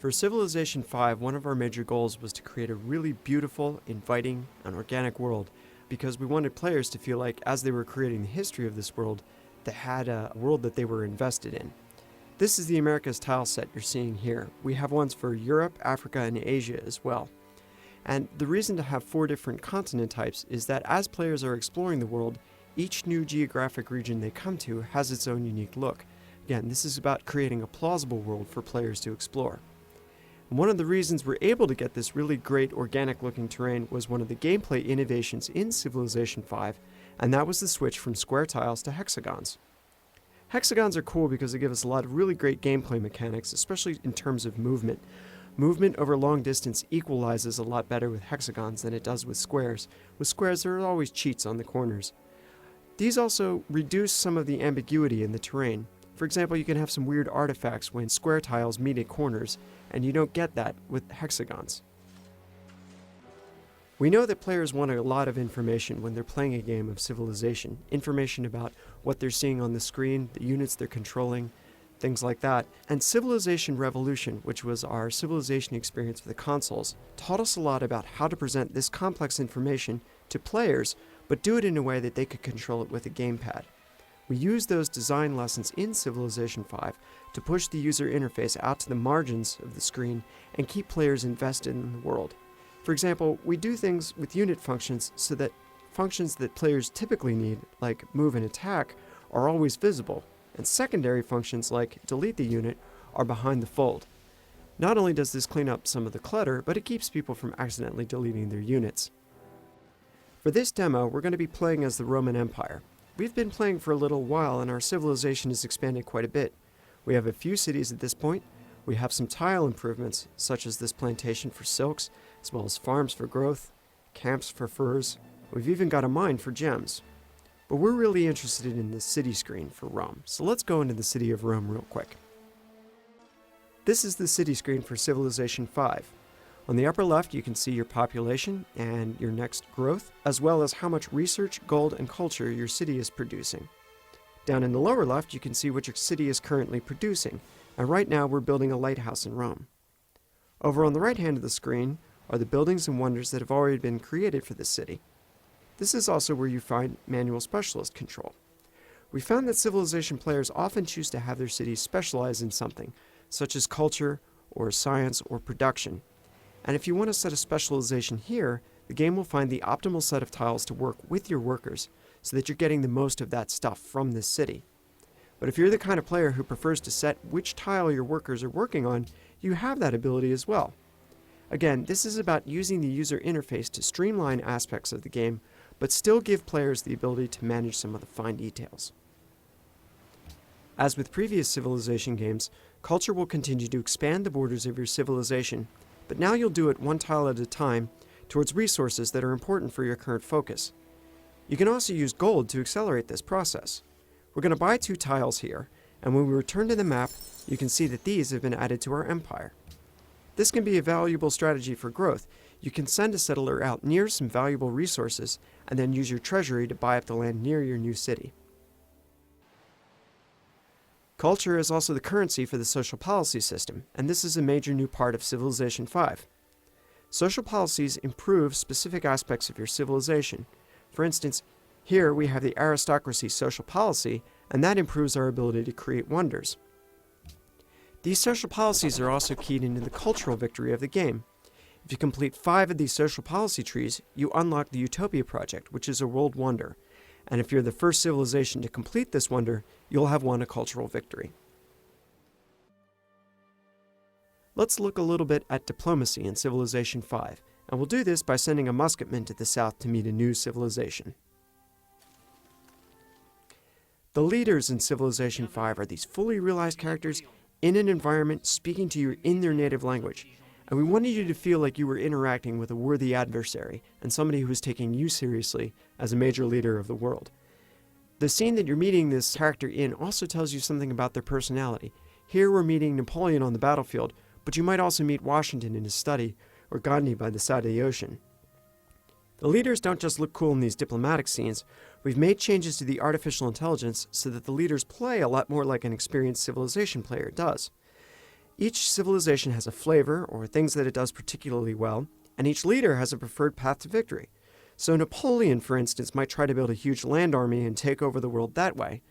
For Civilization 5, one of our major goals was to create a really beautiful, inviting, and organic world because we wanted players to feel like, as they were creating the history of this world, they had a world that they were invested in. This is the Americas tile set you're seeing here. We have ones for Europe, Africa, and Asia as well. And the reason to have 4 different continent types is that as players are exploring the world, each new geographic region they come to has its own unique look. Again, this is about creating a plausible world for players to explore. And one of the reasons we're able to get this really great organic looking terrain was one of the gameplay innovations in Civilization 5, and that was the switch from square tiles to hexagons. Hexagons are cool because they give us a lot of really great gameplay mechanics, especially in terms of movement. Movement over long distance equalizes a lot better with hexagons than it does with squares. With squares, there are always cheats on the corners. These also reduce some of the ambiguity in the terrain. For example, you can have some weird artifacts when square tiles meet at corners, and you don't get that with hexagons. We know that players want a lot of information when they're playing a game of Civilization. Information about what they're seeing on the screen, the units they're controlling, things like that. And Civilization Revolution, which was our Civilization experience for the consoles, taught us a lot about how to present this complex information to players, but do it in a way that they could control it with a gamepad. We used those design lessons in Civilization 5 to push the user interface out to the margins of the screen and keep players invested in the world. For example, we do things with unit functions so that functions that players typically need, like move and attack, are always visible, and secondary functions like delete the unit are behind the fold. Not only does this clean up some of the clutter, but it keeps people from accidentally deleting their units. For this demo, we're going to be playing as the Roman Empire. We've been playing for a little while and our civilization has expanded quite a bit. We have a few cities at this point. We have some tile improvements, such as this plantation for silks, as well as farms for growth, camps for furs. We've even got a mine for gems. But we're really interested in the city screen for Rome, so let's go into the city of Rome real quick. This is the city screen for Civilization 5. On the upper left, you can see your population and your next growth, as well as how much research, gold, and culture your city is producing. Down in the lower left, you can see what your city is currently producing, and right now we're building a lighthouse in Rome. Over on the right hand of the screen are the buildings and wonders that have already been created for this city. This is also where you find manual specialist control. We found that Civilization players often choose to have their cities specialize in something, such as culture, or science, or production. And if you want to set a specialization here, the game will find the optimal set of tiles to work with your workers so that you're getting the most of that stuff from this city. But if you're the kind of player who prefers to set which tile your workers are working on, you have that ability as well. Again, this is about using the user interface to streamline aspects of the game, but still give players the ability to manage some of the fine details. As with previous Civilization games, culture will continue to expand the borders of your civilization, but now you'll do it one tile at a time towards resources that are important for your current focus. You can also use gold to accelerate this process. We're going to buy 2 tiles here, and when we return to the map, you can see that these have been added to our empire. This can be a valuable strategy for growth. You can send a settler out near some valuable resources, and then use your treasury to buy up the land near your new city. Culture is also the currency for the social policy system, and this is a major new part of Civilization 5. Social policies improve specific aspects of your civilization. For instance, here we have the aristocracy social policy, and that improves our ability to create wonders. These social policies are also keyed into the cultural victory of the game. If you complete 5 of these social policy trees, you unlock the Utopia Project, which is a world wonder. And if you're the first civilization to complete this wonder, you'll have won a cultural victory. Let's look a little bit at diplomacy in Civilization 5, and we'll do this by sending a musketman to the south to meet a new civilization. The leaders in Civilization 5 are these fully realized characters in an environment speaking to you in their native language, and we wanted you to feel like you were interacting with a worthy adversary and somebody who was taking you seriously as a major leader of the world. The scene that you're meeting this character in also tells you something about their personality. Here we're meeting Napoleon on the battlefield, but you might also meet Washington in his study or Gandhi by the side of the ocean. The leaders don't just look cool in these diplomatic scenes. We've made changes to the artificial intelligence so that the leaders play a lot more like an experienced Civilization player does. Each civilization has a flavor, or things that it does particularly well, and each leader has a preferred path to victory. So Napoleon, for instance, might try to build a huge land army and take over the world that way.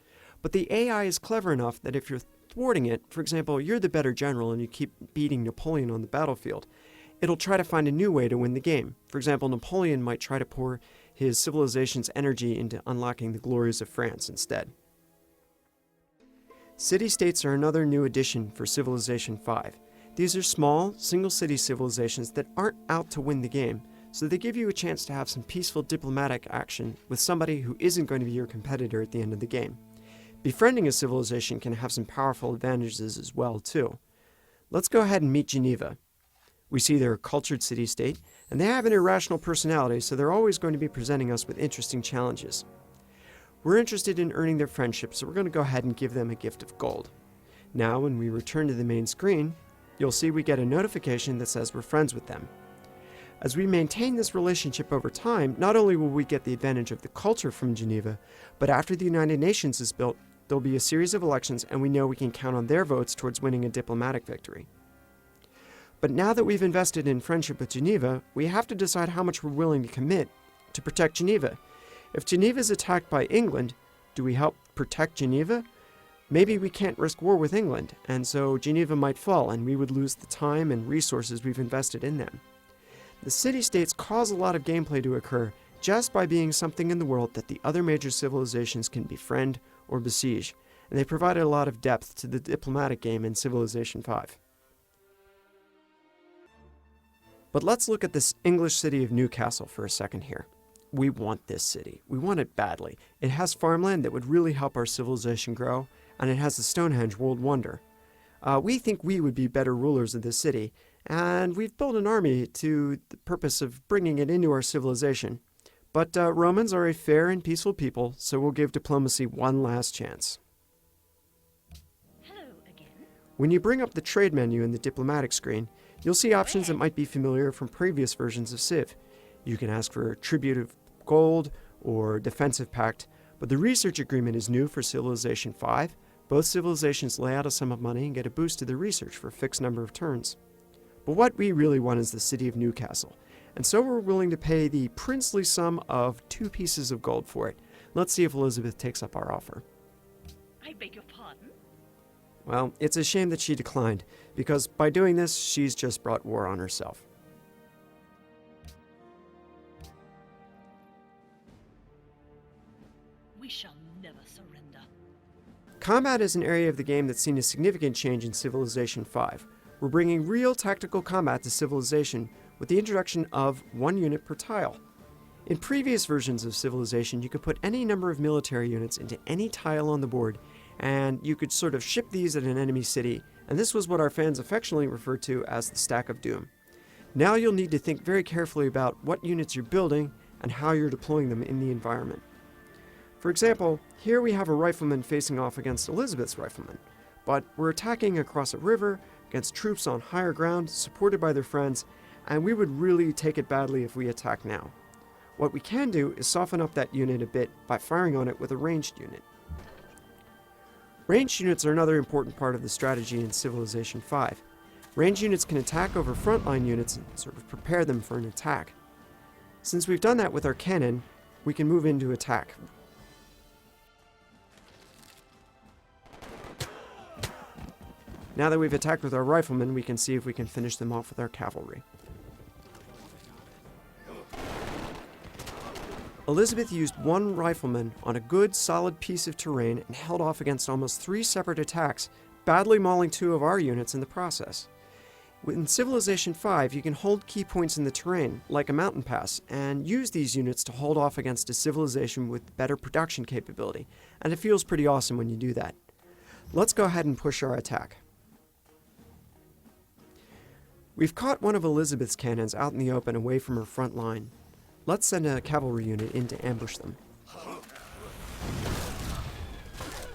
But the AI is clever enough that if you're thwarting it, for example, you're the better general and you keep beating Napoleon on the battlefield, it'll try to find a new way to win the game. For example, Napoleon might try to pour his civilization's energy into unlocking the glories of France instead. City-states are another new addition for Civilization V. These are small, single-city civilizations that aren't out to win the game, so they give you a chance to have some peaceful diplomatic action with somebody who isn't going to be your competitor at the end of the game. Befriending a civilization can have some powerful advantages as well, too. Let's go ahead and meet Geneva. We see they're a cultured city-state, and they have an irrational personality, so they're always going to be presenting us with interesting challenges. We're interested in earning their friendship, so we're going to go ahead and give them a gift of gold. Now, when we return to the main screen, you'll see we get a notification that says we're friends with them. As we maintain this relationship over time, not only will we get the advantage of the culture from Geneva, but after the United Nations is built, there'll be a series of elections, and we know we can count on their votes towards winning a diplomatic victory. But now that we've invested in friendship with Geneva, we have to decide how much we're willing to commit to protect Geneva. If Geneva is attacked by England, do we help protect Geneva? Maybe we can't risk war with England, and so Geneva might fall, and we would lose the time and resources we've invested in them. The city-states cause a lot of gameplay to occur just by being something in the world that the other major civilizations can befriend or besiege, and they provided a lot of depth to the diplomatic game in Civilization V. But let's look at this English city of Newcastle for a second here. We want this city. We want it badly. It has farmland that would really help our civilization grow, and it has the Stonehenge World Wonder. We think we would be better rulers of this city, and we've built an army to the purpose of bringing it into our civilization. But Romans are a fair and peaceful people, so we'll give diplomacy one last chance. Hello again. When you bring up the trade menu in the diplomatic screen, you'll see options that might be familiar from previous versions of Civ. You can ask for a tribute of gold or defensive pact, but the research agreement is new for Civilization V. Both civilizations lay out a sum of money and get a boost to their research for a fixed number of turns. But what we really want is the city of Newcastle, and so we're willing to pay the princely sum of 2 pieces of gold for it. Let's see if Elizabeth takes up our offer. I beg your pardon? Well, it's a shame that she declined, because by doing this, she's just brought war on herself. We shall never surrender. Combat is an area of the game that's seen a significant change in Civilization V. We're bringing real tactical combat to Civilization with the introduction of 1 unit per tile. In previous versions of Civilization, you could put any number of military units into any tile on the board, and you could sort of ship these at an enemy city, and this was what our fans affectionately referred to as the Stack of Doom. Now you'll need to think very carefully about what units you're building and how you're deploying them in the environment. For example, here we have a rifleman facing off against Elizabeth's riflemen, but we're attacking across a river against troops on higher ground supported by their friends, and we would really take it badly if we attack now. What we can do is soften up that unit a bit by firing on it with a ranged unit. Ranged units are another important part of the strategy in Civilization V. Ranged units can attack over frontline units and sort of prepare them for an attack. Since we've done that with our cannon, we can move into attack. Now that we've attacked with our riflemen, we can see if we can finish them off with our cavalry. Elizabeth used 1 rifleman on a good, solid piece of terrain and held off against almost 3 separate attacks, badly mauling 2 of our units in the process. In Civilization V, you can hold key points in the terrain, like a mountain pass, and use these units to hold off against a civilization with better production capability, and it feels pretty awesome when you do that. Let's go ahead and push our attack. We've caught one of Elizabeth's cannons out in the open away from her front line. Let's send a cavalry unit in to ambush them.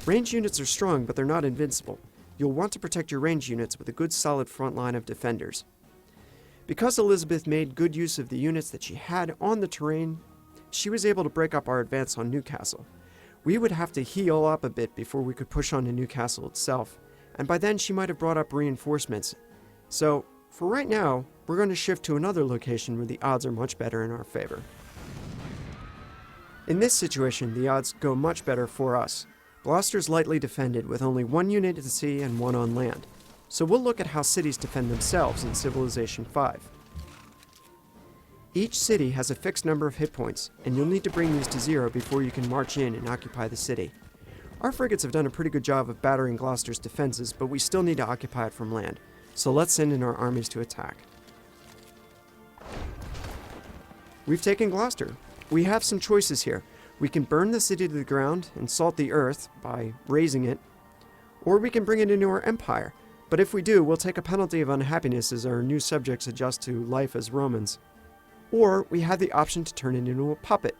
Range units are strong, but they're not invincible. You'll want to protect your range units with a good solid front line of defenders. Because Elizabeth made good use of the units that she had on the terrain, she was able to break up our advance on Newcastle. We would have to heal up a bit before we could push on to Newcastle itself, and by then she might have brought up reinforcements. So, for right now, we're going to shift to another location where the odds are much better in our favor. In this situation, the odds go much better for us. Gloucester's lightly defended with only 1 unit at sea and 1 on land. So we'll look at how cities defend themselves in Civilization 5. Each city has a fixed number of hit points, and you'll need to bring these to 0 before you can march in and occupy the city. Our frigates have done a pretty good job of battering Gloucester's defenses, but we still need to occupy it from land. So let's send in our armies to attack. We've taken Gloucester. We have some choices here. We can burn the city to the ground and salt the earth by razing it, or we can bring it into our empire. But if we do, we'll take a penalty of unhappiness as our new subjects adjust to life as Romans. Or we have the option to turn it into a puppet.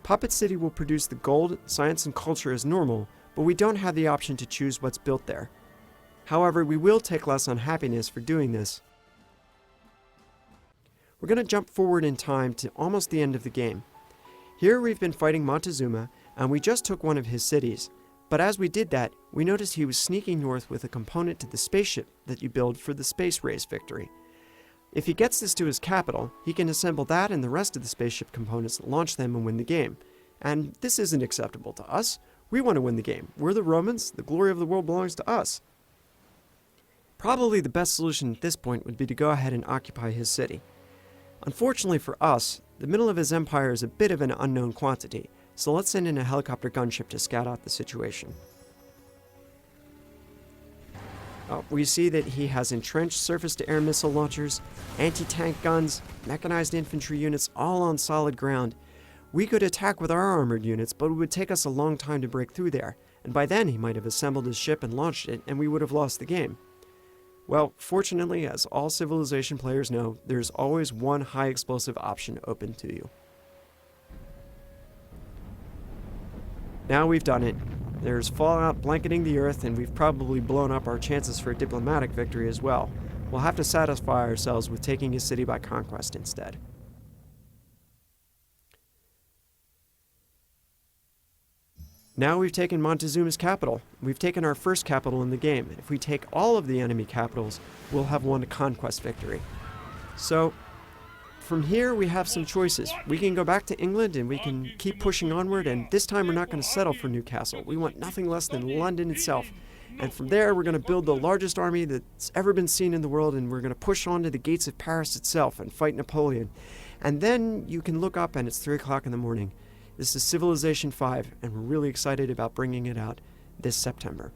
Puppet City will produce the gold, science, and culture as normal, but we don't have the option to choose what's built there. However, we will take less unhappiness for doing this. We're going to jump forward in time to almost the end of the game. Here we've been fighting Montezuma, and we just took one of his cities. But as we did that, we noticed he was sneaking north with a component to the spaceship that you build for the space race victory. If he gets this to his capital, he can assemble that and the rest of the spaceship components, launch them, and win the game. And this isn't acceptable to us. We want to win the game. We're the Romans. The glory of the world belongs to us. Probably the best solution at this point would be to go ahead and occupy his city. Unfortunately for us, the middle of his empire is a bit of an unknown quantity, so let's send in a helicopter gunship to scout out the situation. We see that he has entrenched surface-to-air missile launchers, anti-tank guns, mechanized infantry units, all on solid ground. We could attack with our armored units, but it would take us a long time to break through there, and by then he might have assembled his ship and launched it, and we would have lost the game. Well, fortunately, as all Civilization players know, there's always one high-explosive option open to you. Now we've done it. There's fallout blanketing the earth, and we've probably blown up our chances for a diplomatic victory as well. We'll have to satisfy ourselves with taking his city by conquest instead. Now we've taken Montezuma's capital. We've taken our first capital in the game. If we take all of the enemy capitals, we'll have won a conquest victory. So, from here we have some choices. We can go back to England and we can keep pushing onward, and this time we're not going to settle for Newcastle. We want nothing less than London itself. And from there we're going to build the largest army that's ever been seen in the world, and we're going to push on to the gates of Paris itself and fight Napoleon. And then you can look up and it's 3 o'clock in the morning. This is Civilization 5, and we're really excited about bringing it out this September.